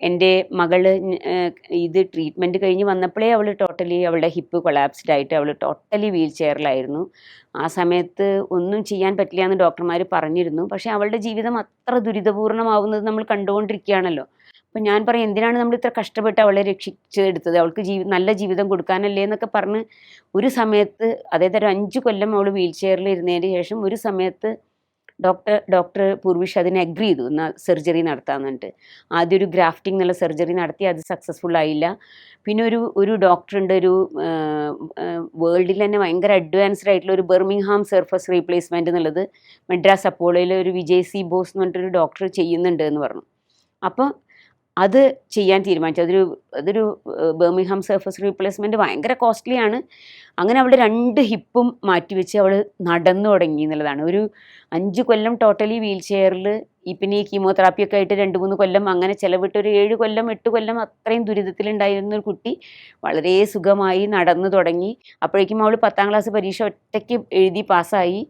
എൻ്റെ മകള് ഇത് ട്രീറ്റ്മെൻറ്റ് കഴിഞ്ഞ് വന്നപ്പോഴേ അവൾ ടോട്ടലി അവളുടെ ഹിപ്പ് കൊളാപ്സ്ഡ് ആയിട്ട് അവൾ ടോട്ടലി വീൽ ചെയറിലായിരുന്നു. ആ സമയത്ത് ഒന്നും ചെയ്യാൻ പറ്റില്ല എന്ന് ഡോക്ടർമാർ പറഞ്ഞിരുന്നു. പക്ഷേ അവളുടെ ജീവിതം അത്ര ദുരിതപൂർണ്ണമാവുന്നത് നമ്മൾ കണ്ടുകൊണ്ടിരിക്കുകയാണല്ലോ. അപ്പം ഞാൻ പറയും, എന്തിനാണ് നമ്മൾ ഇത്ര കഷ്ടപ്പെട്ട് അവളെ രക്ഷിച്ചെടുത്തത്, അവൾക്ക് നല്ല ജീവിതം കൊടുക്കാനല്ലേ എന്നൊക്കെ പറഞ്ഞ് ഒരു സമയത്ത്, അതായത് ഒരു 5 കൊല്ലം അവൾ വീൽ ചെയറിൽ ഇരുന്നതിന് ശേഷം ഒരു സമയത്ത് ഡോക്ടർ പൂർവിഷ് അതിന് അഗ്രി ചെയ്തു, എന്നാൽ സർജറി നടത്താമെന്ന് പറഞ്ഞിട്ട്. ആദ്യം ഒരു ഗ്രാഫ്റ്റിംഗ് എന്നുള്ള സർജറി നടത്തി, അത് സക്സസ്ഫുൾ ആയില്ല. പിന്നെ ഒരു ഡോക്ടറുണ്ട്, ഒരു വേൾഡിൽ തന്നെ ഭയങ്കര അഡ്വാൻസ്ഡ് ആയിട്ടുള്ള ഒരു ബെർമിംഗ്ഹാം സർഫസ് റീപ്ലേസ്മെൻറ്റ് എന്നുള്ളത് മദ്രാസ് അപ്പോളോയിൽ ഒരു വിജയ് സി ബോസ് എന്ന് പറഞ്ഞിട്ടൊരു ഡോക്ടർ ചെയ്യുന്നുണ്ട് എന്ന് പറഞ്ഞു. അപ്പോൾ അത് ചെയ്യാൻ തീരുമാനിച്ചു. അതൊരു ബെർമിംഗ്ഹാം സർഫസ് റീപ്ലേസ്മെൻറ്റ് ഭയങ്കര കോസ്റ്റ്ലിയാണ്. അങ്ങനെ അവളുടെ 2 ഹിപ്പും മാറ്റിവെച്ച് അവൾ നടന്നു തുടങ്ങി എന്നുള്ളതാണ്. ഒരു 5 കൊല്ലം ടോട്ടലി വീൽ ചെയറിൽ, പിന്നെ ഈ കീമോതെറാപ്പിയൊക്കെ ആയിട്ട് 2-3 കൊല്ലം അങ്ങനെ ചിലവിട്ട് ഒരു 7 കൊല്ലം 8 കൊല്ലം അത്രയും ദുരിതത്തിലുണ്ടായിരുന്ന ഒരു കുട്ടി വളരെ സുഖമായി നടന്നു തുടങ്ങി. അപ്പോഴേക്കും അവൾ 10ാം ക്ലാസ് പരീക്ഷ ഒറ്റയ്ക്ക് എഴുതി പാസ്സായി.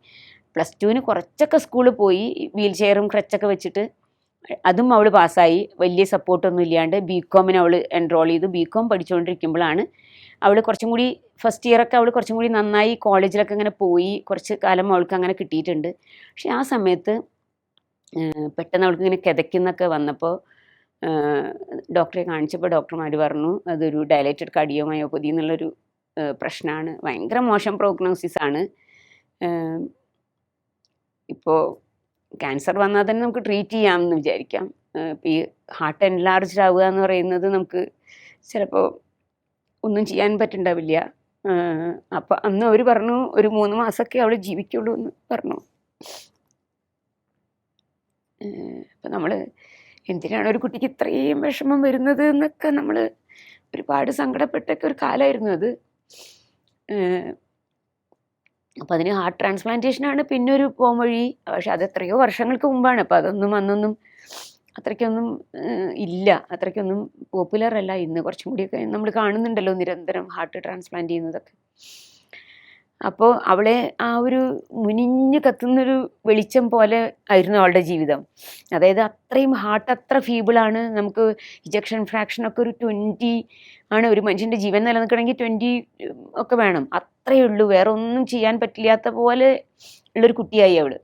+2 കുറച്ചൊക്കെ സ്കൂളിൽ പോയി വീൽ ചെയറും ക്രച്ചൊക്കെ വെച്ചിട്ട്, അതും അവൾ പാസ്സായി. വലിയ സപ്പോർട്ടൊന്നും ഇല്ലാണ്ട് ബികോമിന് അവൾ എൻറോൾ ചെയ്തു. ബികോം പഠിച്ചുകൊണ്ടിരിക്കുമ്പോഴാണ് അവൾ കുറച്ചും കൂടി ഫസ്റ്റ് ഇയറൊക്കെ അവൾ കുറച്ചും കൂടി നന്നായി കോളേജിലൊക്കെ അങ്ങനെ പോയി, കുറച്ച് കാലം അവൾക്ക് അങ്ങനെ കിട്ടിയിട്ടുണ്ട്. പക്ഷെ ആ സമയത്ത് പെട്ടെന്ന് അവൾക്ക് ഇങ്ങനെ കിതയ്ക്കുന്നൊക്കെ വന്നപ്പോൾ ഡോക്ടറെ കാണിച്ചപ്പോൾ ഡോക്ടർമാർ പറഞ്ഞു അതൊരു ഡയലേറ്റഡ് കാർഡിയോമയോപ്പതി എന്നുള്ളൊരു പ്രശ്നമാണ്, ഭയങ്കര മോശം പ്രോഗ്നോസിസ് ആണ്. ഇപ്പോൾ ക്യാൻസർ വന്നാൽ തന്നെ നമുക്ക് ട്രീറ്റ് ചെയ്യാമെന്ന് വിചാരിക്കാം. ഇപ്പോൾ ഈ ഹാർട്ട് എൻലാർജ്ഡ് ആവുക എന്ന് പറയുന്നത് നമുക്ക് ചിലപ്പോൾ ഒന്നും ചെയ്യാൻ പറ്റുന്നുണ്ടാവില്ല. അപ്പോൾ അന്ന് അവർ പറഞ്ഞു ഒരു 3 മാസമൊക്കെ അവൾ ജീവിക്കുള്ളൂ എന്ന് പറഞ്ഞു. അപ്പം നമ്മൾ എന്തിനാണ് ഒരു കുട്ടിക്ക് ഇത്രയും വിഷമം വരുന്നത് എന്നൊക്കെ നമ്മൾ ഒരുപാട് സങ്കടപ്പെട്ടൊക്കെ ഒരു കാലമായിരുന്നു അത്. അപ്പം അതിന് ഹാർട്ട് ട്രാൻസ്പ്ലാന്റേഷനാണ് പിന്നെ ഒരു പോംവഴി. പക്ഷെ അത് എത്രയോ വർഷങ്ങൾക്ക് മുമ്പാണ്. അപ്പം അതൊന്നും അത്രയ്ക്കൊന്നും ഇല്ല, അത്രയ്ക്കൊന്നും പോപ്പുലർ അല്ല. ഇന്ന് കുറച്ചും കൂടിയൊക്കെ നമ്മൾ കാണുന്നുണ്ടല്ലോ നിരന്തരം ഹാർട്ട് ട്രാൻസ്പ്ലാന്റ് ചെയ്യുന്നതൊക്കെ. അപ്പോൾ അവളെ ആ ഒരു മുനിഞ്ഞ് കത്തുന്നൊരു വെളിച്ചം പോലെ ആയിരുന്നു അവളുടെ ജീവിതം. അതായത് അത്രയും ഹാർട്ട് അത്ര ഫീബിളാണ്. നമുക്ക് ഇജക്ഷൻ ഫ്രാക്ഷനൊക്കെ ഒരു 20 ആണ്. ഒരു മനുഷ്യൻ്റെ ജീവൻ നിലനിൽക്കണമെങ്കിൽ 20 ഒക്കെ വേണം. അത്രയേ ഉള്ളൂ, വേറെ ഒന്നും ചെയ്യാൻ പറ്റില്ലാത്ത പോലെ ഉള്ളൊരു കുട്ടിയായി അവൾ.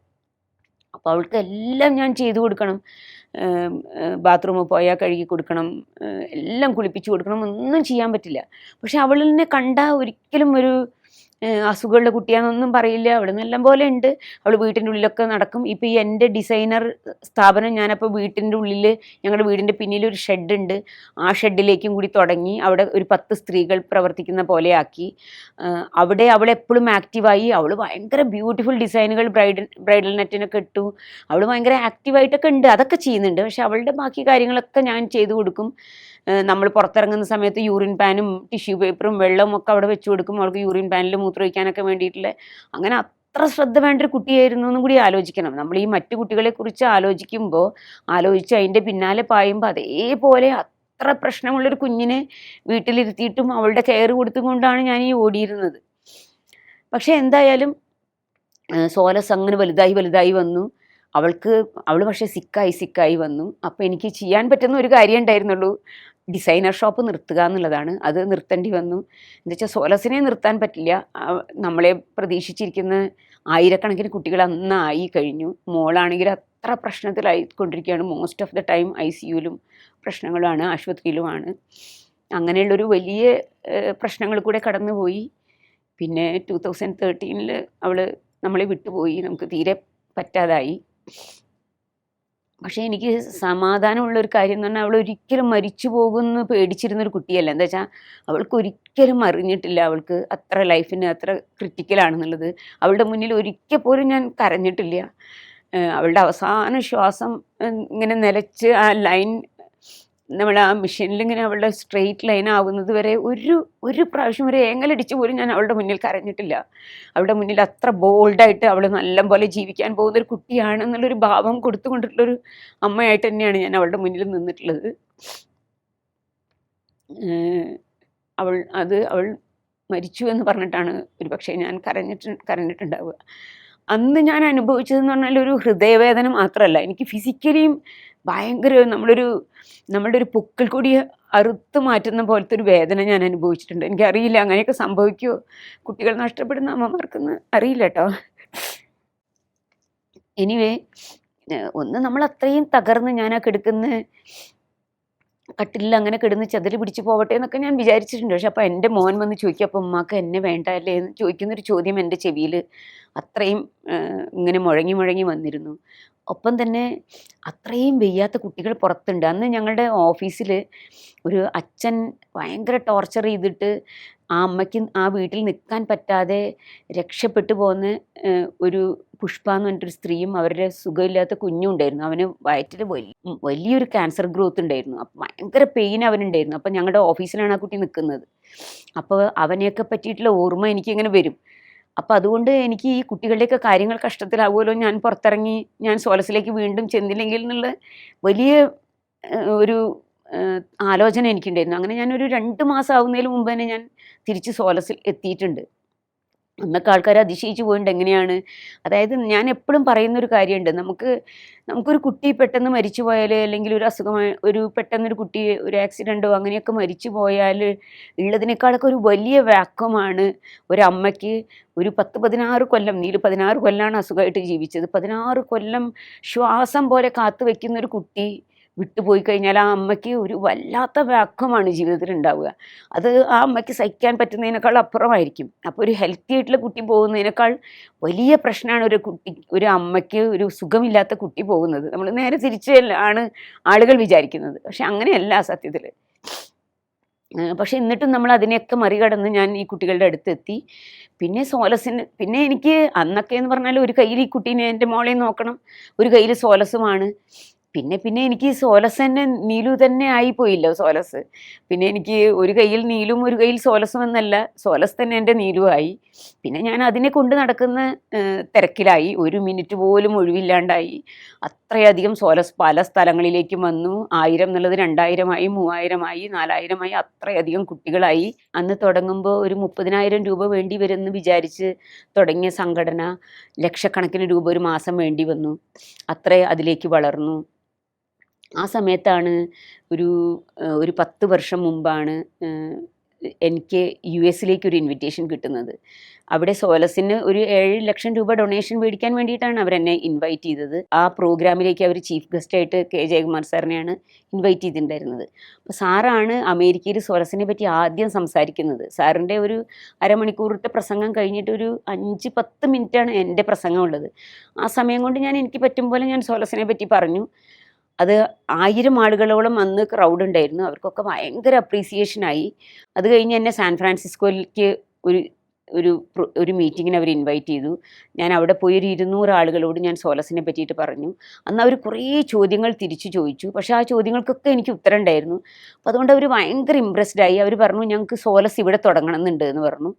അപ്പോൾ അവൾക്ക് എല്ലാം ഞാൻ ചെയ്തു കൊടുക്കണം. ബാത്റൂമിൽ പോയാൽ കഴുകി കൊടുക്കണം, എല്ലാം കുളിപ്പിച്ച് കൊടുക്കണം, ഒന്നും ചെയ്യാൻ പറ്റില്ല. പക്ഷെ അവളിനെ കണ്ടാൽ ഒരിക്കലും ഒരു അസുഖമുള്ള കുട്ടിയാണെന്നൊന്നും പറയില്ല. അവൾ നല്ല പോലെ ഉണ്ട്. അവൾ വീട്ടിൻ്റെ ഉള്ളിലൊക്കെ നടക്കും. ഇപ്പോൾ ഈ എൻ്റെ ഡിസൈനർ സ്ഥാപനം ഞാനപ്പോൾ വീട്ടിൻ്റെ ഉള്ളിൽ, ഞങ്ങളുടെ വീടിൻ്റെ പിന്നിലൊരു ഷെഡുണ്ട്, ആ ഷെഡിലേക്കും കൂടി തുടങ്ങി. അവിടെ ഒരു 10 സ്ത്രീകൾ പ്രവർത്തിക്കുന്ന പോലെ ആക്കി. അവിടെ അവൾ എപ്പോഴും ആക്റ്റീവായി. അവൾ ഭയങ്കര ബ്യൂട്ടിഫുൾ ഡിസൈനുകൾ ബ്രൈഡൽ നെറ്റിനൊക്കെ ഇട്ടു. അവൾ ഭയങ്കര ആക്റ്റീവായിട്ടൊക്കെ ഉണ്ട്, അതൊക്കെ ചെയ്യുന്നുണ്ട്. പക്ഷെ അവളുടെ ബാക്കി കാര്യങ്ങളൊക്കെ ഞാൻ ചെയ്തു കൊടുക്കും. നമ്മൾ പുറത്തിറങ്ങുന്ന സമയത്ത് യൂറിൻ പാനും ടിഷ്യൂ പേപ്പറും വെള്ളവും ഒക്കെ അവിടെ വെച്ച് കൊടുക്കും. അവൾക്ക് യൂറിൻ പാനിൽ മൂത്രമൊഴിക്കാനൊക്കെ വേണ്ടിയിട്ടുള്ള, അങ്ങനെ അത്ര ശ്രദ്ധ വേണ്ട ഒരു കുട്ടിയായിരുന്നു എന്നും കൂടി ആലോചിക്കണം. നമ്മൾ ഈ മറ്റു കുട്ടികളെക്കുറിച്ച് ആലോചിച്ച് അതിൻ്റെ പിന്നാലെ പായുമ്പോൾ അതേപോലെ അത്ര പ്രശ്നമുള്ളൊരു കുഞ്ഞിനെ വീട്ടിലിരുത്തിയിട്ടും അവളുടെ കെയർ കൊടുത്തുകൊണ്ടാണ് ഞാൻ ഈ ഓടിയിരുന്നത്. പക്ഷെ എന്തായാലും സോലസ് അങ്ങനെ വലുതായി വന്നു. അവൾ പക്ഷേ സിക്കായി വന്നു. അപ്പോൾ എനിക്ക് ചെയ്യാൻ പറ്റുന്ന ഒരു കാര്യം ഉണ്ടായിരുന്നുള്ളൂ, ഡിസൈനർ ഷോപ്പ് നിർത്തുക എന്നുള്ളതാണ്. അത് നിർത്തേണ്ടി വന്നു. എന്നുവെച്ചാൽ സോലസിനെ നിർത്താൻ പറ്റില്ല. നമ്മളെ പ്രതീക്ഷിച്ചിരിക്കുന്ന ആയിരക്കണക്കിന് കുട്ടികൾ അന്നായി കഴിഞ്ഞു. മോളാണെങ്കിൽ അത്ര പ്രശ്നത്തിലായിക്കൊണ്ടിരിക്കുകയാണ്. മോസ്റ്റ് ഓഫ് ദ ടൈം ICUയിലും പ്രശ്നങ്ങളാണ്, ആശുപത്രിയിലുമാണ്. അങ്ങനെയുള്ളൊരു വലിയ പ്രശ്നങ്ങൾ കൂടെ കടന്നുപോയി. പിന്നെ 2013 അവൾ നമ്മളെ വിട്ടുപോയി, നമുക്ക് തീരെ പറ്റാതായി. പക്ഷേ എനിക്ക് സമാധാനമുള്ളൊരു കാര്യം എന്ന് പറഞ്ഞാൽ അവൾ ഒരിക്കലും മരിച്ചു പോകുമെന്ന് പേടിച്ചിരുന്നൊരു കുട്ടിയല്ല. എന്താ വെച്ചാൽ അവൾക്ക് ഒരിക്കലും അറിഞ്ഞിട്ടില്ല അവൾക്ക് അത്ര ലൈഫിന് അത്ര ക്രിട്ടിക്കലാണെന്നുള്ളത്. അവളുടെ മുന്നിൽ ഒരിക്കൽ പോലും ഞാൻ കരഞ്ഞിട്ടില്ല. അവളുടെ അവസാന ശ്വാസം ഇങ്ങനെ നിലച്ച് ആ ലൈൻ, നമ്മൾ ആ മെഷീനിൽ ഇങ്ങനെ അവളുടെ സ്ട്രെയിറ്റ് ലൈൻ ആവുന്നത് വരെ ഒരു പ്രാവശ്യം വരെ ഏങ്ങലടിച്ച് പോലും ഞാൻ അവളുടെ മുന്നിൽ കരഞ്ഞിട്ടില്ല. അവളുടെ മുന്നിൽ അത്ര ബോൾഡായിട്ട് അവൾ നല്ല പോലെ ജീവിക്കാൻ പോകുന്നൊരു കുട്ടിയാണെന്നുള്ളൊരു ഭാവം കൊടുത്തുകൊണ്ടിട്ടുള്ളൊരു അമ്മയായിട്ട് തന്നെയാണ് ഞാൻ അവളുടെ മുന്നിൽ നിന്നിട്ടുള്ളത്. അവൾ മരിച്ചു എന്ന് പറഞ്ഞിട്ടാണ് ഒരു പക്ഷേ ഞാൻ കരഞ്ഞിട്ടുണ്ടാവുക. അന്ന് ഞാൻ അനുഭവിച്ചതെന്ന് പറഞ്ഞാൽ ഒരു ഹൃദയവേദന മാത്രമല്ല, എനിക്ക് ഫിസിക്കലിയും ഭയങ്കര നമ്മളുടെ ഒരു പൊക്കിൾ കൂടി അറുത്ത് മാറ്റുന്ന പോലത്തെ ഒരു വേദന ഞാൻ അനുഭവിച്ചിട്ടുണ്ട്. എനിക്കറിയില്ല അങ്ങനെയൊക്കെ സംഭവിക്കുമോ കുട്ടികൾ നഷ്ടപ്പെടുന്ന അമ്മമാർക്കെന്ന് അറിയില്ല കേട്ടോ. എനിവേ ഒന്ന് നമ്മൾ അത്രയും തകർന്ന് ഞാൻ ആ കിടക്കുന്ന കട്ടിലിൽ അങ്ങനെ കിടന്ന് ചെതല് പിടിച്ച് പോവട്ടെ എന്നൊക്കെ ഞാൻ വിചാരിച്ചിട്ടുണ്ട്. പക്ഷെ അപ്പോൾ എൻ്റെ മോൻ വന്ന് ചോദിക്കും, അപ്പോൾ ഉമ്മാക്ക് എന്നെ വേണ്ട അല്ലേ എന്ന് ചോദിക്കുന്നൊരു ചോദ്യം എൻ്റെ ചെവിയിൽ അത്രയും ഇങ്ങനെ മുഴങ്ങി മുഴങ്ങി വന്നിരുന്നു. ഒപ്പം തന്നെ അത്രയും വയ്യാത്ത കുട്ടികൾ പുറത്തുണ്ട്. അന്ന് ഞങ്ങളുടെ ഓഫീസിൽ ഒരു അച്ഛൻ ഭയങ്കര ടോർച്ചർ ചെയ്തിട്ട് ആ അമ്മയ്ക്ക് ആ വീട്ടിൽ നിൽക്കാൻ പറ്റാതെ രക്ഷപ്പെട്ടു പോകുന്ന ഒരു പുഷ്പ എന്ന് പറഞ്ഞിട്ടൊരു സ്ത്രീയും അവരുടെ സുഖമില്ലാത്ത കുഞ്ഞും ഉണ്ടായിരുന്നു. അവന് വയറ്റിൽ വലിയൊരു ക്യാൻസർ ഗ്രോത്ത് ഉണ്ടായിരുന്നു. അപ്പം ഭയങ്കര പെയിൻ അവനുണ്ടായിരുന്നു. അപ്പം ഞങ്ങളുടെ ഓഫീസിലാണ് ആ കുട്ടി നിൽക്കുന്നത്. അപ്പോൾ അവനെയൊക്കെ പറ്റിയിട്ടുള്ള ഓർമ്മ എനിക്കിങ്ങനെ വരും. അപ്പോൾ അതുകൊണ്ട് എനിക്ക് ഈ കുട്ടികളുടെയൊക്കെ കാര്യങ്ങൾ കഷ്ടത്തിലാവുമല്ലോ, ഞാൻ പുറത്തിറങ്ങി ഞാൻ സോലസിലേക്ക് വീണ്ടും ചെന്നില്ലെങ്കിൽ എന്നുള്ള വലിയ ഒരു ആലോചന എനിക്കുണ്ടായിരുന്നു. അങ്ങനെ ഞാനൊരു 2 മാസം ആവുന്നതിന് മുമ്പ് തന്നെ ഞാൻ തിരിച്ച് സോലസിൽ എത്തിയിട്ടുണ്ട്. അന്നൊക്കെ ആൾക്കാർ അതിശയിച്ചു പോയിട്ടുണ്ട് എങ്ങനെയാണ്. അതായത് ഞാൻ എപ്പോഴും പറയുന്നൊരു കാര്യമുണ്ട്, നമുക്കൊരു കുട്ടി പെട്ടെന്ന് മരിച്ചു പോയാൽ, അല്ലെങ്കിൽ ഒരു അസുഖമായി പെട്ടെന്നൊരു കുട്ടി ഒരു ആക്സിഡൻറ്റോ അങ്ങനെയൊക്കെ മരിച്ചു പോയാൽ ഉള്ളതിനേക്കാളൊക്കെ ഒരു വലിയ വാക്വമാണ് ഒരമ്മയ്ക്ക് ഒരു 10-16 കൊല്ലം, നീല് 16 കൊല്ലമാണ് അസുഖമായിട്ട് ജീവിച്ചത്, 16 കൊല്ലം ശ്വാസം പോലെ കാത്തു വെക്കുന്നൊരു കുട്ടി വിട്ടുപോയി കഴിഞ്ഞാൽ ആ അമ്മയ്ക്ക് ഒരു വല്ലാത്ത വാക്വമാണ് ജീവിതത്തിൽ ഉണ്ടാവുക. അത് ആ അമ്മയ്ക്ക് സഹിക്കാൻ പറ്റുന്നതിനേക്കാൾ അപ്പുറമായിരിക്കും. അപ്പോൾ ഒരു ഹെൽത്തി ആയിട്ടുള്ള കുട്ടി പോകുന്നതിനേക്കാൾ വലിയ പ്രശ്നമാണ് ഒരു അമ്മയ്ക്ക് ഒരു സുഖമില്ലാത്ത കുട്ടി പോകുന്നത്. നമ്മൾ നേരെ തിരിച്ചാണ് ആളുകൾ വിചാരിക്കുന്നത്. പക്ഷെ അങ്ങനെയല്ല സത്യത്തിൽ. പക്ഷെ എന്നിട്ടും നമ്മൾ അതിനെയൊക്കെ മറികടന്ന് ഞാൻ ഈ കുട്ടികളുടെ അടുത്തെത്തി. പിന്നെ എനിക്ക് അന്നൊക്കെ എന്ന് പറഞ്ഞാൽ ഒരു കയ്യിൽ ഈ കുട്ടീനെ എൻ്റെ മോളെ നോക്കണം, ഒരു കയ്യിൽ സോലസുമാണ്. പിന്നെ എനിക്ക് സോലസ് തന്നെ നീലു തന്നെ ആയിപ്പോയില്ലോ സോലസ്. പിന്നെ എനിക്ക് ഒരു കയ്യിൽ നീലും ഒരു കയ്യിൽ സോലസും എന്നല്ല, സോലസ് തന്നെ എൻ്റെ നീലുവായി. പിന്നെ ഞാൻ അതിനെ കൊണ്ട് നടക്കുന്ന തിരക്കിലായി. ഒരു മിനിറ്റ് പോലും ഒഴിവില്ലാണ്ടായി. അത്രയധികം സോലസ് പല സ്ഥലങ്ങളിലേക്കും വന്നു. 1000 എന്നുള്ളത് 2000 ആയി, 3000 ആയി, 4000 ആയി, അത്രയധികം കുട്ടികളായി. അന്ന് തുടങ്ങുമ്പോൾ ഒരു 30,000 രൂപ വേണ്ടി വരുമെന്ന് വിചാരിച്ച് തുടങ്ങിയ സംഘടന ലക്ഷക്കണക്കിന് രൂപ ഒരു മാസം വേണ്ടി വന്നു. അത്രേ അതിലേക്ക് വളർന്നു. ആ സമയത്താണ് ഒരു 10 വർഷം മുമ്പാണ് എനിക്ക് US ഒരു ഇൻവിറ്റേഷൻ കിട്ടുന്നത്. അവിടെ സോലസിന് ഒരു 7 ലക്ഷം രൂപ ഡൊണേഷൻ മേടിക്കാൻ വേണ്ടിയിട്ടാണ് അവരെന്നെ ഇൻവൈറ്റ് ചെയ്തത്. ആ പ്രോഗ്രാമിലേക്ക് അവർ ചീഫ് ഗസ്റ്റായിട്ട് K. ജയകുമാർ സാറിനെയാണ് ഇൻവൈറ്റ് ചെയ്തിട്ടുണ്ടായിരുന്നത്. അപ്പോൾ സാറാണ് അമേരിക്കയിൽ സോലസിനെ പറ്റി ആദ്യം സംസാരിക്കുന്നത്. സാറിൻ്റെ ഒരു അരമണിക്കൂറത്തെ പ്രസംഗം കഴിഞ്ഞിട്ട് ഒരു 5-10 മിനിറ്റാണ് എൻ്റെ പ്രസംഗം ഉള്ളത്. ആ സമയം കൊണ്ട് എനിക്ക് പറ്റും പോലെ ഞാൻ സോലസിനെ പറ്റി പറഞ്ഞു. അത് 1000 ആളുകളോളം അന്ന് ക്രൗഡ് ഉണ്ടായിരുന്നു. അവർക്കൊക്കെ ഭയങ്കര അപ്രീസിയേഷനായി. അത് കഴിഞ്ഞ് എന്നെ സാൻ ഫ്രാൻസിസ്കോയിലേക്ക് ഒരു മീറ്റിങ്ങിന് അവർ ഇൻവൈറ്റ് ചെയ്തു. ഞാൻ അവിടെ പോയി ഒരു 200 ആളുകളോട് ഞാൻ സോലസിനെ പറ്റിയിട്ട് പറഞ്ഞു. അന്ന് അവർ കുറേ ചോദ്യങ്ങൾ തിരിച്ചു ചോദിച്ചു. പക്ഷേ ആ ചോദ്യങ്ങൾക്കൊക്കെ എനിക്ക് ഉത്തരം ഉണ്ടായിരുന്നു. അപ്പോൾ അതുകൊണ്ട് അവർ ഭയങ്കര ഇമ്പ്രസ്ഡായി. അവർ പറഞ്ഞു, ഞങ്ങൾക്ക് സോലസ് ഇവിടെ തുടങ്ങണമെന്നുണ്ട് എന്ന് പറഞ്ഞു.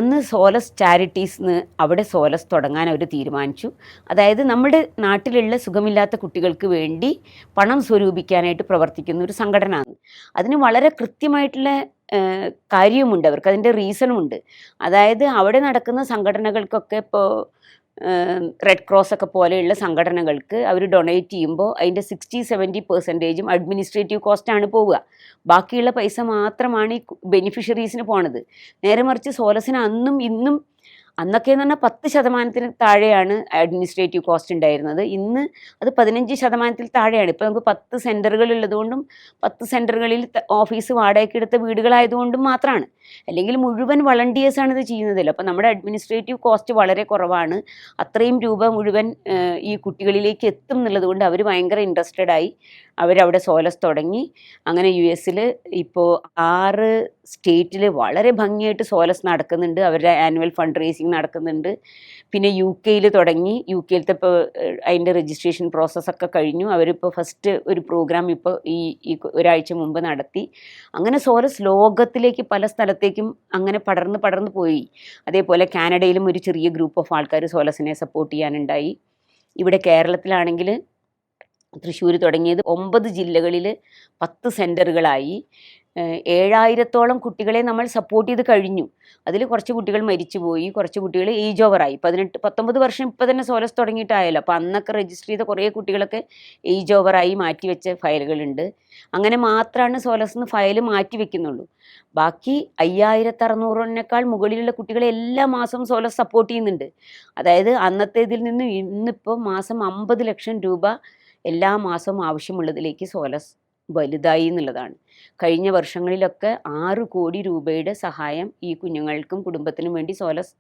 അന്ന് സോലസ് ചാരിറ്റീസ്ന്ന് അവിടെ സോലസ് തുടങ്ങാൻ അവർ തീരുമാനിച്ചു. അതായത് നമ്മുടെ നാട്ടിലുള്ള സുഖമില്ലാത്ത കുട്ടികൾക്ക് വേണ്ടി പണം സ്വരൂപിക്കാനായിട്ട് പ്രവർത്തിക്കുന്ന ഒരു സംഘടനയാണ്. അതിന് വളരെ കൃത്യമായിട്ടുള്ള കാര്യവുമുണ്ട് അവർക്ക്, അതിൻ്റെ റീസണുമുണ്ട്. അതായത് അവിടെ നടക്കുന്ന സംഘടനകൾക്കൊക്കെ ഇപ്പോൾ റെഡ് ക്രോസ് ഒക്കെ പോലെയുള്ള സംഘടനകൾക്ക് അവർ ഡൊണേറ്റ് ചെയ്യുമ്പോൾ അതിൻ്റെ 60-70% അഡ്മിനിസ്ട്രേറ്റീവ് കോസ്റ്റാണ് പോവുക. ബാക്കിയുള്ള പൈസ മാത്രമാണ് ഈ ബെനിഫിഷ്യറീസിന് പോണത്. നേരെ മറിച്ച് സോലസിന് അന്നും ഇന്നും, അന്നൊക്കെ എന്ന് പറഞ്ഞാൽ 10% താഴെയാണ് അഡ്മിനിസ്ട്രേറ്റീവ് കോസ്റ്റ് ഉണ്ടായിരുന്നത്. ഇന്ന് അത് 15% താഴെയാണ്. ഇപ്പോൾ നമുക്ക് 10 സെൻറ്ററുകൾ ഉള്ളതുകൊണ്ടും 10 സെൻറ്ററുകളിൽ ഓഫീസ് വാടകയ്ക്ക് എടുത്ത വീടുകളായതുകൊണ്ടും മാത്രമാണ്. അല്ലെങ്കിൽ മുഴുവൻ വളണ്ടിയേഴ്സാണ് ഇത് ചെയ്യുന്നതില്ല. അപ്പോൾ നമ്മുടെ അഡ്മിനിസ്ട്രേറ്റീവ് കോസ്റ്റ് വളരെ കുറവാണ്. അത്രയും രൂപ മുഴുവൻ ഈ കുട്ടികളിലേക്ക് എത്തും എന്നുള്ളത് കൊണ്ട് അവർ ഭയങ്കര ഇൻട്രസ്റ്റഡായി. അവരവിടെ സോലസ് തുടങ്ങി. അങ്ങനെ US ഇപ്പോൾ 6 സ്റ്റേറ്റിൽ വളരെ ഭംഗിയായിട്ട് സോലസ് നടക്കുന്നുണ്ട്. അവരുടെ ആനുവൽ ഫണ്ട് റേസിങ് നടക്കുന്നുണ്ട്. പിന്നെ UK തുടങ്ങി. UK ഇപ്പോൾ അതിൻ്റെ രജിസ്ട്രേഷൻ പ്രോസസ്സൊക്കെ കഴിഞ്ഞു. അവരിപ്പോൾ ഫസ്റ്റ് ഒരു പ്രോഗ്രാം ഇപ്പോൾ ഈ ഒരാഴ്ച മുമ്പ് നടത്തി. അങ്ങനെ സോലസ് ലോകത്തിലേക്ക് പല സ്ഥലത്തേക്കും അങ്ങനെ പടർന്ന് പോയി. അതേപോലെ കാനഡയിലും ഒരു ചെറിയ ഗ്രൂപ്പ് ഓഫ് ആൾക്കാർ സോലസിനെ സപ്പോർട്ട് ചെയ്യാനുണ്ടായി. ഇവിടെ കേരളത്തിലാണെങ്കിൽ തൃശ്ശൂർ തുടങ്ങിയത് 9 ജില്ലകളിൽ 10 സെൻറ്ററുകളായി. 7000-ഓളം കുട്ടികളെ നമ്മൾ സപ്പോർട്ട് ചെയ്ത് കഴിഞ്ഞു. അതിൽ കുറച്ച് കുട്ടികൾ മരിച്ചുപോയി, കുറച്ച് കുട്ടികൾ ഏജ് ഓവറായി. 19 വർഷം ഇപ്പം തന്നെ സോലസ് തുടങ്ങിയിട്ടായല്ലോ. അപ്പോൾ അന്നൊക്കെ രജിസ്റ്റർ ചെയ്ത കുറേ കുട്ടികളൊക്കെ ഏജ് ഓവറായി മാറ്റിവെച്ച ഫയലുകളുണ്ട്. അങ്ങനെ മാത്രമാണ് സോലസ് നിന്ന് ഫയൽ മാറ്റി വെക്കുന്നുള്ളൂ. ബാക്കി 5600-നേക്കാൾ മുകളിലുള്ള കുട്ടികളെ എല്ലാ മാസവും സോലസ് സപ്പോർട്ട് ചെയ്യുന്നുണ്ട്. അതായത് അന്നത്തേതിൽ നിന്ന് ഇന്നിപ്പോൾ മാസം 50 ലക്ഷം രൂപ എല്ലാ മാസവും ആവശ്യമുള്ളതിലേക്ക് സോലസ് വലുതായി എന്നുള്ളതാണ്. കഴിഞ്ഞ വർഷങ്ങളിലൊക്കെ 6 കോടി രൂപയുടെ സഹായം ഈ കുഞ്ഞുങ്ങൾക്കും കുടുംബത്തിനും വേണ്ടി സോലസ്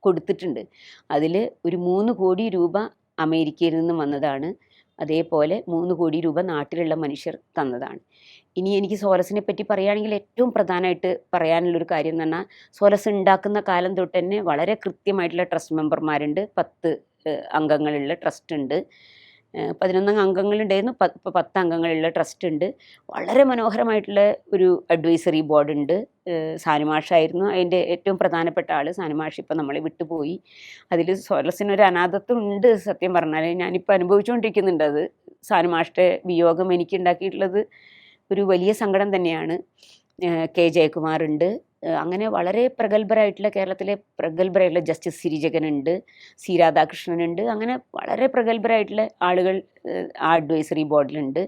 കൊടുത്തിട്ടുണ്ട്. അതിൽ ഒരു 3 കോടി രൂപ അമേരിക്കയിൽ നിന്നും വന്നതാണ്. അതേപോലെ 3 കോടി രൂപ നാട്ടിലുള്ള മനുഷ്യർ തന്നതാണ്. ഇനി എനിക്ക് സോലസിനെ പറ്റി പറയുകയാണെങ്കിൽ ഏറ്റവും പ്രധാനമായിട്ട് പറയാനുള്ളൊരു കാര്യം എന്ന് പറഞ്ഞാൽ, സോലസ് ഉണ്ടാക്കുന്ന കാലം തൊട്ട് തന്നെ വളരെ കൃത്യമായിട്ടുള്ള ട്രസ്റ്റ് മെമ്പർമാരുണ്ട്. 10 അംഗങ്ങളുള്ള ട്രസ്റ്റ് ഉണ്ട്. 11 അംഗങ്ങളുണ്ടായിരുന്നു, ഇപ്പോൾ 10 അംഗങ്ങളുള്ള ട്രസ്റ്റ് ഉണ്ട്. വളരെ മനോഹരമായിട്ടുള്ള ഒരു അഡ്വൈസറി ബോർഡ് ഉണ്ട്. സാനുമാഷായിരുന്നു അതിൻ്റെ ഏറ്റവും പ്രധാനപ്പെട്ട ആൾ. സാനുമാഷ് ഇപ്പം നമ്മളെ വിട്ടുപോയി. അതിൽ സോലസിനൊരു അനാഥത്വം ഉണ്ട്. സത്യം പറഞ്ഞാൽ ഞാനിപ്പോൾ അനുഭവിച്ചുകൊണ്ടിരിക്കുന്നുണ്ട് അത്. സാനുമാഷിൻ്റെ വിയോഗം എനിക്ക് ഉണ്ടാക്കിയിട്ടുള്ളത് ഒരു വലിയ സങ്കടം തന്നെയാണ്. കെ ജയകുമാറുണ്ട്. അങ്ങനെ വളരെ പ്രഗത്ഭരായിട്ടുള്ള, കേരളത്തിലെ പ്രഗത്ഭരായിട്ടുള്ള ജസ്റ്റിസ് സിരിജകനുണ്ട്, സി രാധാകൃഷ്ണനുണ്ട്. അങ്ങനെ വളരെ പ്രഗത്ഭരായിട്ടുള്ള ആളുകൾ ആ അഡ്വൈസറി ബോർഡിലുണ്ട്.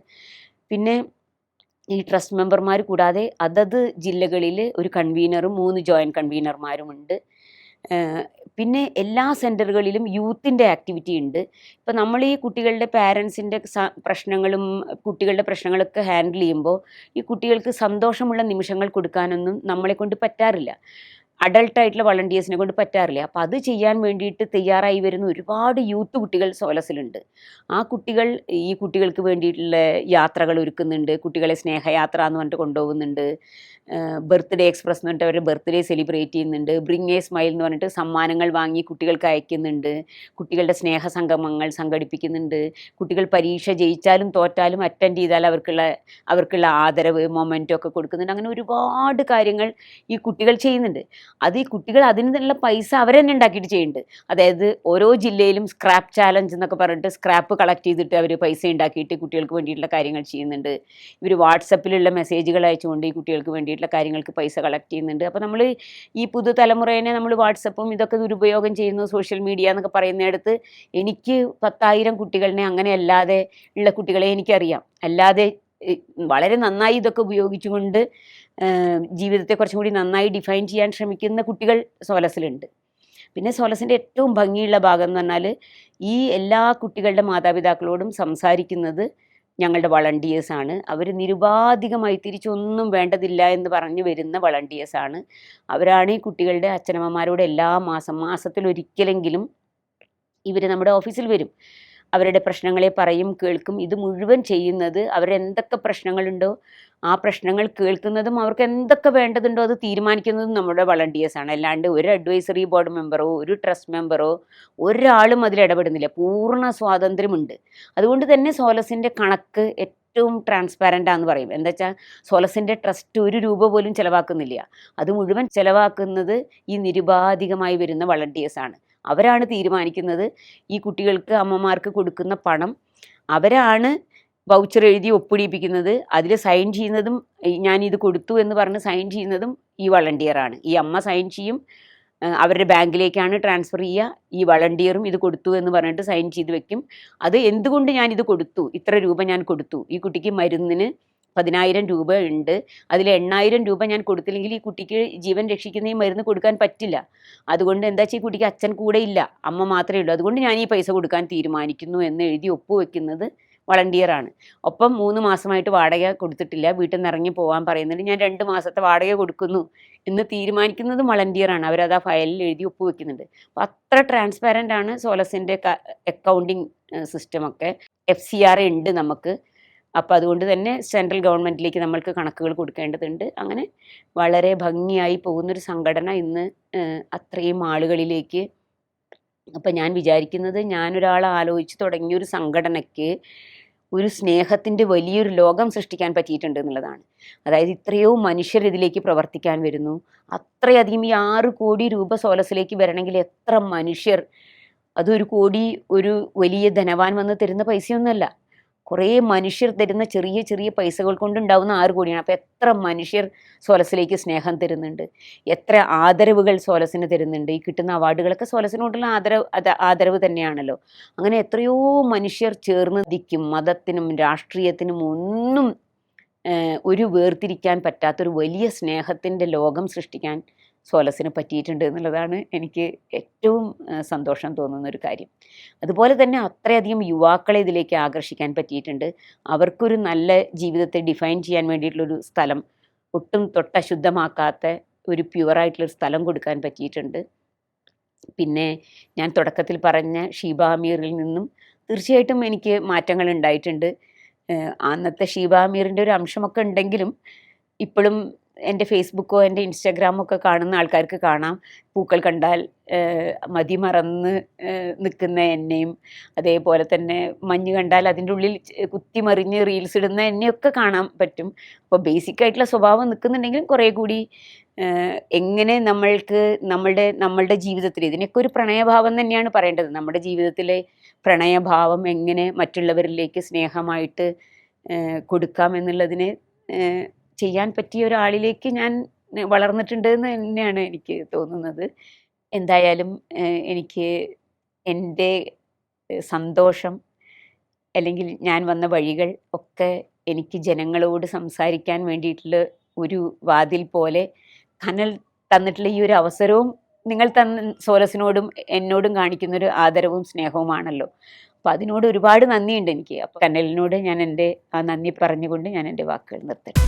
പിന്നെ ഈ ട്രസ്റ്റ് മെമ്പർമാർ കൂടാതെ അതത് ജില്ലകളിൽ ഒരു കൺവീനറും 3 ജോയിൻറ്റ് കൺവീനർമാരുമുണ്ട്. പിന്നെ എല്ലാ സെൻറ്ററുകളിലും യൂത്തിൻ്റെ ആക്ടിവിറ്റി ഉണ്ട്. ഇപ്പം നമ്മൾ ഈ കുട്ടികളുടെ പാരൻസിൻ്റെ പ്രശ്നങ്ങളും കുട്ടികളുടെ പ്രശ്നങ്ങളൊക്കെ ഹാൻഡിൽ ചെയ്യുമ്പോൾ ഈ കുട്ടികൾക്ക് സന്തോഷമുള്ള നിമിഷങ്ങൾ കൊടുക്കാനൊന്നും നമ്മളെക്കൊണ്ട് പറ്റാറില്ല. അഡൾട്ടായിട്ടുള്ള വളണ്ടിയേഴ്സിനെ കൊണ്ട് പറ്റാറില്ല. അപ്പോൾ അത് ചെയ്യാൻ വേണ്ടിയിട്ട് തയ്യാറായി വരുന്ന ഒരുപാട് യൂത്ത് കുട്ടികൾ സോലസിലുണ്ട്. ആ കുട്ടികൾ ഈ കുട്ടികൾക്ക് വേണ്ടിയിട്ടുള്ള യാത്രകൾ ഒരുക്കുന്നുണ്ട്. കുട്ടികളെ സ്നേഹയാത്ര എന്ന് പറഞ്ഞിട്ട് കൊണ്ടുപോകുന്നുണ്ട്. ബർത്ത്ഡേ എക്സ്പ്രസ് എന്ന് പറഞ്ഞിട്ട് അവരുടെ ബർത്ത്ഡേ സെലിബ്രേറ്റ് ചെയ്യുന്നുണ്ട്. ബ്രിങ് എ സ്മൈൽ എന്ന് പറഞ്ഞിട്ട് സമ്മാനങ്ങൾ വാങ്ങി കുട്ടികൾക്ക് അയക്കുന്നുണ്ട്. കുട്ടികളുടെ സ്നേഹ സംഗമങ്ങൾ സംഘടിപ്പിക്കുന്നുണ്ട്. കുട്ടികൾ പരീക്ഷ ജയിച്ചാലും തോറ്റാലും അറ്റൻഡ് ചെയ്താൽ അവർക്കുള്ള ആദരവ് മൊമെൻറ്റോ ഒക്കെ കൊടുക്കുന്നുണ്ട്. അങ്ങനെ ഒരുപാട് കാര്യങ്ങൾ ഈ കുട്ടികൾ ചെയ്യുന്നുണ്ട്. അത് ഈ കുട്ടികൾ അതിനുള്ള പൈസ അവർ തന്നെ ഉണ്ടാക്കിയിട്ട് ചെയ്യുന്നുണ്ട്. അതായത് ഓരോ ജില്ലയിലും സ്ക്രാപ്പ് ചാലഞ്ച് എന്നൊക്കെ പറഞ്ഞിട്ട് സ്ക്രാപ്പ് കളക്ട് ചെയ്തിട്ട് അവർ പൈസ ഉണ്ടാക്കിയിട്ട് കുട്ടികൾക്ക് വേണ്ടിയിട്ടുള്ള കാര്യങ്ങൾ ചെയ്യുന്നുണ്ട്. ഇവർ വാട്സപ്പിലുള്ള മെസ്സേജുകൾ അയച്ചുകൊണ്ട് ഈ കുട്ടികൾക്ക് വേണ്ടിയിട്ടുള്ള കാര്യങ്ങൾക്ക് പൈസ കളക്ട് ചെയ്യുന്നുണ്ട്. അപ്പോൾ നമ്മൾ ഈ പുതുതലമുറേനെ നമ്മൾ വാട്സപ്പും ഇതൊക്കെ ദുരുപയോഗം ചെയ്യുന്നു, സോഷ്യൽ മീഡിയ എന്നൊക്കെ പറയുന്നിടത്ത് എനിക്ക് 10,000 കുട്ടികളെ അങ്ങനെ അല്ലാതെ ഉള്ള കുട്ടികളെ എനിക്കറിയാം. അല്ലാതെ വളരെ നന്നായി ഇതൊക്കെ ഉപയോഗിച്ചുകൊണ്ട് ജീവിതത്തെ കുറച്ചും കൂടി നന്നായി ഡിഫൈൻ ചെയ്യാൻ ശ്രമിക്കുന്ന കുട്ടികൾ സോലസിലുണ്ട്. പിന്നെ സോലസിൻ്റെ ഏറ്റവും ഭംഗിയുള്ള ഭാഗം എന്ന് പറഞ്ഞാൽ ഈ എല്ലാ കുട്ടികളുടെ മാതാപിതാക്കളോടും സംസാരിക്കുന്നത് ഞങ്ങളുടെ വളണ്ടിയേഴ്സാണ്. അവർ നിരുപാധികമായി തിരിച്ചൊന്നും വേണ്ടതില്ല എന്ന് പറഞ്ഞു വരുന്ന വളണ്ടിയേഴ്സാണ്. അവരാണ് ഈ കുട്ടികളുടെ അച്ഛനമ്മമാരോട് എല്ലാ മാസത്തിലൊരിക്കലെങ്കിലും ഇവർ നമ്മുടെ ഓഫീസിൽ വരും. അവരുടെ പ്രശ്നങ്ങളെ പറയും, കേൾക്കും. ഇത് മുഴുവൻ ചെയ്യുന്നത് അവരെന്തൊക്കെ പ്രശ്നങ്ങളുണ്ടോ ആ പ്രശ്നങ്ങൾ കേൾക്കുന്നതും അവർക്ക് എന്തൊക്കെ വേണ്ടതുണ്ടോ അത് തീരുമാനിക്കുന്നതും നമ്മുടെ വളണ്ടിയേഴ്സാണ്. അല്ലാണ്ട് ഒരു അഡ്വൈസറി ബോർഡ് മെമ്പറോ ഒരു ട്രസ്റ്റ് മെമ്പറോ ഒരാളും അതിൽ ഇടപെടുന്നില്ല. പൂർണ്ണ സ്വാതന്ത്ര്യമുണ്ട്. അതുകൊണ്ട് തന്നെ സോലസിൻ്റെ കണക്ക് ഏറ്റവും ട്രാൻസ്പാരൻ്റാന്ന് പറയും. എന്താ വെച്ചാൽ സോലസിൻ്റെ ട്രസ്റ്റ് 1 രൂപ പോലും ചിലവാക്കുന്നില്ല. അത് മുഴുവൻ ചിലവാക്കുന്നത് ഈ നിരുപാധികമായി വരുന്ന വളണ്ടിയേഴ്സാണ്. അവരാണ് തീരുമാനിക്കുന്നത്. ഈ കുട്ടികൾക്ക് അമ്മമാർക്ക് കൊടുക്കുന്ന പണം അവരാണ് വൗച്ചർ എഴുതി ഒപ്പിടിപ്പിക്കുന്നത്. അതിൽ സൈൻ ചെയ്യുന്നതും ഞാനിത് കൊടുത്തു എന്ന് പറഞ്ഞ് സൈൻ ചെയ്യുന്നതും ഈ വളണ്ടിയറാണ്. ഈ അമ്മ സൈൻ ചെയ്യും, അവരുടെ ബാങ്കിലേക്കാണ് ട്രാൻസ്ഫർ ചെയ്യുക. ഈ വളണ്ടിയറും ഇത് കൊടുത്തു എന്ന് പറഞ്ഞിട്ട് സൈൻ ചെയ്ത് വെക്കും. അത് എന്തുകൊണ്ട് ഞാനിത് കൊടുത്തു, ഇത്ര രൂപ ഞാൻ കൊടുത്തു, ഈ കുട്ടിക്ക് മരുന്നിന് 10,000 രൂപ ഉണ്ട്, അതിൽ 8,000 രൂപ ഞാൻ കൊടുത്തില്ലെങ്കിൽ ഈ കുട്ടിക്ക് ജീവൻ രക്ഷിക്കുന്ന ഈ മരുന്ന് കൊടുക്കാൻ പറ്റില്ല. അതുകൊണ്ട് എന്താ വെച്ചാൽ ഈ കുട്ടിക്ക് അച്ഛൻ കൂടെ ഇല്ല, അമ്മ മാത്രമേ ഉള്ളൂ, അതുകൊണ്ട് ഞാൻ ഈ പൈസ കൊടുക്കാൻ തീരുമാനിക്കുന്നു എന്ന് എഴുതി ഒപ്പുവെക്കുന്നത് വളണ്ടിയറാണ്. ഒപ്പം 3 മാസമായിട്ട് വാടക കൊടുത്തിട്ടില്ല, വീട്ടിൽ നിന്ന് ഇറങ്ങി പോകാൻ പറയുന്നുണ്ട്, ഞാൻ 2 മാസത്തെ വാടക കൊടുക്കുന്നു എന്ന് തീരുമാനിക്കുന്നതും വളണ്ടിയറാണ്. അവരത് ആ ഫയലിൽ എഴുതി ഒപ്പുവെക്കുന്നുണ്ട്. അപ്പോൾ അത്ര ട്രാൻസ്പാരൻ്റ് ആണ് സോലസിൻ്റെ അക്കൗണ്ടിങ് സിസ്റ്റമൊക്കെ. FCR ഉണ്ട് നമുക്ക്. അപ്പോൾ അതുകൊണ്ട് തന്നെ സെൻട്രൽ ഗവൺമെൻറ്റിലേക്ക് നമ്മൾക്ക് കണക്കുകൾ കൊടുക്കേണ്ടതുണ്ട്. അങ്ങനെ വളരെ ഭംഗിയായി പോകുന്നൊരു സംഘടന ഇന്ന് അത്രയും ആളുകളിലേക്ക്. അപ്പം ഞാൻ വിചാരിക്കുന്നത്, ഞാനൊരാൾ ആലോചിച്ച് തുടങ്ങിയൊരു സംഘടനയ്ക്ക് ഒരു സ്നേഹത്തിൻ്റെ വലിയൊരു ലോകം സൃഷ്ടിക്കാൻ പറ്റിയിട്ടുണ്ട് എന്നുള്ളതാണ്. അതായത് ഇത്രയോ മനുഷ്യർ ഇതിലേക്ക് പ്രവർത്തിക്കാൻ വരുന്നു. അത്രയധികം ഈ 6 കോടി രൂപ സോലസിലേക്ക് വരണമെങ്കിൽ എത്ര മനുഷ്യർ, അതൊരു കോടി ഒരു വലിയ ധനവാൻ വന്ന് തരുന്ന പൈസയൊന്നുമല്ല. കുറേ മനുഷ്യർ തരുന്ന ചെറിയ ചെറിയ പൈസകൾ കൊണ്ടുണ്ടാവുന്ന 6 കോടിയാണ്. അപ്പോൾ എത്ര മനുഷ്യർ സോലസിലേക്ക് സ്നേഹം തരുന്നുണ്ട്, എത്ര ആദരവുകൾ സോലസിന് തരുന്നുണ്ട്. ഈ കിട്ടുന്ന അവാർഡുകളൊക്കെ സോലസിനോടുള്ള ആദരവ് തന്നെയാണല്ലോ. അങ്ങനെ എത്രയോ മനുഷ്യർ ചേർന്ന് നിൽക്കും. മതത്തിനും രാഷ്ട്രീയത്തിനും ഒന്നും ഒരു വേർതിരിക്കാൻ പറ്റാത്തൊരു വലിയ സ്നേഹത്തിൻ്റെ ലോകം സൃഷ്ടിക്കാൻ സോലസിന് പറ്റിയിട്ടുണ്ട് എന്നുള്ളതാണ് എനിക്ക് ഏറ്റവും സന്തോഷം തോന്നുന്ന ഒരു കാര്യം. അതുപോലെ തന്നെ അത്രയധികം യുവാക്കളെ ഇതിലേക്ക് ആകർഷിക്കാൻ പറ്റിയിട്ടുണ്ട്. അവർക്കൊരു നല്ല ജീവിതത്തെ ഡിഫൈൻ ചെയ്യാൻ വേണ്ടിയിട്ടുള്ളൊരു സ്ഥലം, ഒട്ടും തൊട്ടശുദ്ധമാക്കാത്ത ഒരു പ്യുവറായിട്ടുള്ളൊരു സ്ഥലം കൊടുക്കാൻ പറ്റിയിട്ടുണ്ട്. പിന്നെ ഞാൻ തുടക്കത്തിൽ പറഞ്ഞ ഷീബ അമീറിൽ നിന്നും തീർച്ചയായിട്ടും എനിക്ക് മാറ്റങ്ങൾ ഉണ്ടായിട്ടുണ്ട്. അന്നത്തെ ഷീബ അമീറിൻ്റെ ഒരു അംശമൊക്കെ ഉണ്ടെങ്കിലും ഇപ്പോഴും എൻ്റെ ഫേസ്ബുക്കോ എൻ്റെ ഇൻസ്റ്റാഗ്രാമോ ഒക്കെ കാണുന്ന ആൾക്കാർക്ക് കാണാം, പൂക്കൾ കണ്ടാൽ മതിമറന്ന് നിൽക്കുന്ന എന്നെയും, അതേപോലെ തന്നെ മഞ്ഞ് കണ്ടാൽ അതിൻ്റെ ഉള്ളിൽ കുത്തിമറിഞ്ഞ് റീൽസ് ഇടുന്ന എന്നെയൊക്കെ കാണാൻ പറ്റും. അപ്പോൾ ബേസിക്കായിട്ടുള്ള സ്വഭാവം നിൽക്കുന്നുണ്ടെങ്കിലും കുറേ കൂടി എങ്ങനെ നമ്മളുടെ ജീവിതത്തിൽ ഇതിനൊക്കെ ഒരു പ്രണയഭാവം തന്നെയാണ് പറയേണ്ടത്. നമ്മുടെ ജീവിതത്തിലെ പ്രണയഭാവം എങ്ങനെ മറ്റുള്ളവരിലേക്ക് സ്നേഹമായിട്ട് കൊടുക്കാം എന്നുള്ളതിനെ ചെയ്യാൻ പറ്റിയ ഒരാളിലേക്ക് ഞാൻ വളർന്നിട്ടുണ്ട് എന്ന് തന്നെയാണ് എനിക്ക് തോന്നുന്നത്. എന്തായാലും എനിക്ക് എൻ്റെ സന്തോഷം അല്ലെങ്കിൽ ഞാൻ വന്ന വഴികൾ ഒക്കെ എനിക്ക് ജനങ്ങളോട് സംസാരിക്കാൻ വേണ്ടിയിട്ടുള്ള ഒരു വാതിൽ പോലെ കനൽ തന്നിട്ടുള്ള ഈ ഒരു അവസരവും നിങ്ങൾ സോലസിനോടും എന്നോടും കാണിക്കുന്നൊരു ആദരവും സ്നേഹവുമാണല്ലോ. അപ്പോൾ അതിനോട് ഒരുപാട് നന്ദിയുണ്ട് എനിക്ക്. അപ്പോൾ കനലിനോട് ഞാൻ എൻ്റെ ആ നന്ദി പറഞ്ഞുകൊണ്ട് ഞാൻ എൻ്റെ വാക്കുകൾ നിർത്തട്ടെ.